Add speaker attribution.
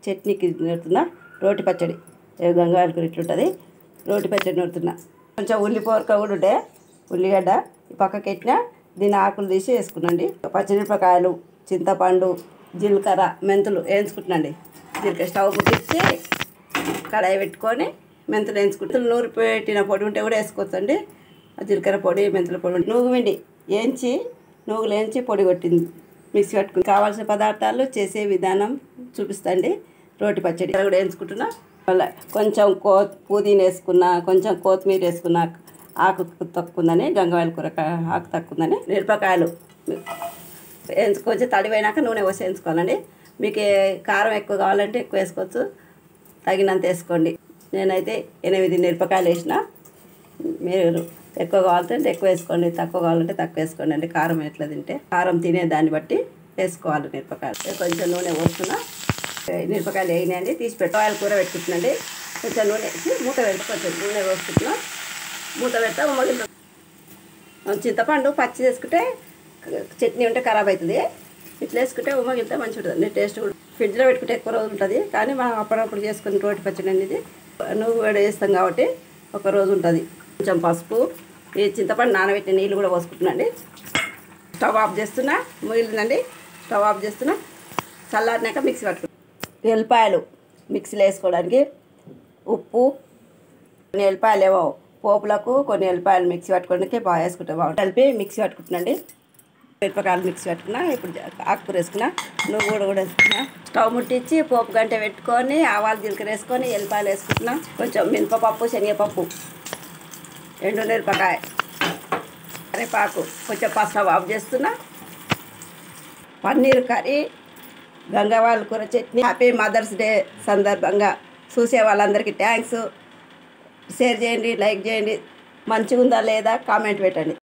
Speaker 1: చట్నీకి నూరుతున్నా రోటి పచ్చడి గంగావాయల కూర ఇట్లుంటుంది రోటి పచ్చడి నూరుతున్నా కొంచెం ఉల్లిపోరక కూడా ఉంటే ఉల్లిగడ్డ పక్కకి పెట్టినా దీని ఆకులు తీసి వేసుకున్నాండి పచ్చిమిరపకాయలు చింతపండు జీలకర్ర మెంతులు వేయించుకుంటున్నాండి జీలకర్ర స్టవ్ ముట్టించి కడాయి పెట్టుకొని మెంతులు వేయించుకుంటాం నూరు పెట్టిన పొడి ఉంటే కూడా వేసుకోవచ్చండి జీలకర్ర పొడి మెంతుల పొడి నూగు పిండి వేయించి నూగులు వేయించి పొడి కొట్టింది మిక్సీ పట్టుకుని కావాల్సిన పదార్థాలు చేసే విధానం చూపిస్తండి రోటి పచ్చడి కూడా వేయించుకుంటున్నా మళ్ళీ కొంచెం పుదీనా వేసుకున్నా కొంచెం కొత్తిమీర వేసుకున్నా ఆకు తక్కువందని గంగవాయల కూర ఆకు తక్కువందని మిరపకాయలు కొంచెం తడిపోయినాక నూనె పోసి వేయించుకోవాలండి మీకు కారం ఎక్కువ కావాలంటే ఎక్కువ వేసుకోవచ్చు తగినంత వేసుకోండి నేనైతే 8 మిరపకాయలు వేసిన మీరు ఎక్కువ కావాలంటే ఎక్కువ వేసుకోండి తక్కువ కావాలంటే తక్కువ వేసుకోండి అండి కారం ఎట్లా తింటే కారం తినే దాన్ని బట్టి వేసుకోవాలి మిరపకాయలు కొంచెం నూనె పోస్తున్నా మిరపకాయలు వేయినాయండి తీసి పెట్టాలి కూర పెట్టుకుంటున్నాండి కొంచెం నూనె వేసి మూత పెడతా కొంచెం నూనె పోసుకుంటున్నా మూత పెడతా ఉమ్మగిలి చింతపండు పచ్చి వేసుకుంటే చట్నీ ఉంటే ఖరాబ్ అవుతుంది ఇట్లా వేసుకుంటే ఉమ్మగిలితే మంచిగా ఉంటుంది టేస్ట్ కూడా ఫ్రిడ్జ్లో పెట్టుకుంటే ఎక్కువ రోజు ఉంటుంది కానీ మనం అప్పుడప్పుడు చేసుకుని రోటి పచ్చడి అనేది నువ్వు కూడా వేస్తాం కాబట్టి ఒక రోజు ఉంటుంది కొంచెం పసుపు ఈ చింతపండు నానబెట్టిన నీళ్ళు కూడా పోసుకుంటున్నాండి స్టవ్ ఆఫ్ చేస్తున్నా మిగిలిందండి స్టవ్ ఆఫ్ చేస్తున్నా చల్లారినాక మిక్సీ పట్టుకున్నాం ఎల్లిపాయలు మిక్సీలో వేసుకోవడానికి ఉప్పు కొన్ని ఎల్లిపాయలు ఏవో పోపులకు కొన్ని ఎల్లిపాయలు మిక్సీ పట్టుకోవడానికి బాగా వేసుకుంటాం బాగా కలిపి మిక్సీ పట్టుకుంటున్నాండి మిరపకాయలు మిక్సీ పెట్టుకున్నా ఇప్పుడు ఆకుకూర వేసుకున్నా నువ్వు కూడా వేసుకున్నా స్టవ్ ముట్టించి పోపు గంట పెట్టుకొని ఆవాలు జీలకర్ర వేసుకొని ఎల్లిపాయలు వేసుకుంటున్నా కొంచెం మినపప్పు శనగపప్పు ఎండుమిరపకాయ కరివేపాకు కొంచెం పసుపు ఆఫ్ చేస్తున్నా పన్నీర్ కర్రీ గంగవాయల కూర చట్నీ హ్యాపీ మదర్స్ డే సందర్భంగా చూసే వాళ్ళందరికీ థ్యాంక్స్ షేర్ చేయండి లైక్ చేయండి మంచిగా ఉందా లేదా కామెంట్ పెట్టండి